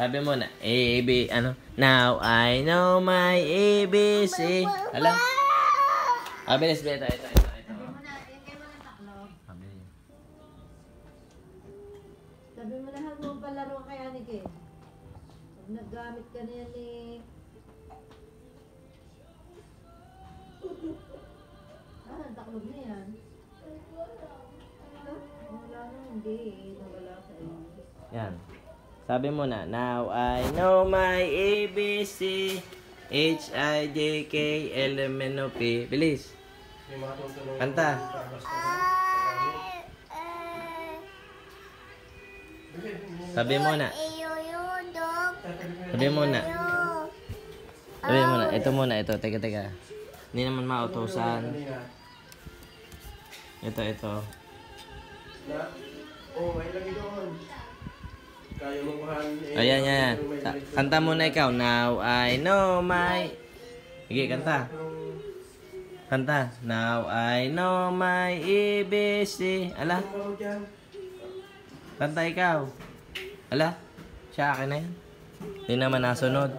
Sabi mo na, A, B, ano? Now I know my ABC. Alam? Bilis, ito. Sabi mo na, yung kayo mga taklo. Sabi mo na, huwag mong palaro kay Anikin. Pag naggamit ka na yan eh. Ang taklog na yan. Wala na, hindi eh. Nawala sa iyo. Yan. Sabi mo na, now I know my ABC. H-I-J-K, L-M-N-O-P. Bilis. Kanta. Sabi mo na. Sabi mo na. Sabi mo na. Ito muna, ito. Teka. Hindi naman mautusan. Ito. Oh, may lagi doon. Kaya mo kuhan. Ayan. Kanta muna ikaw. Now I know my... Sige, kanta. Kanta. Now I know my ABC. Ala? Kanta ikaw. Ala? Siya akin na yan. Hindi naman nasunod.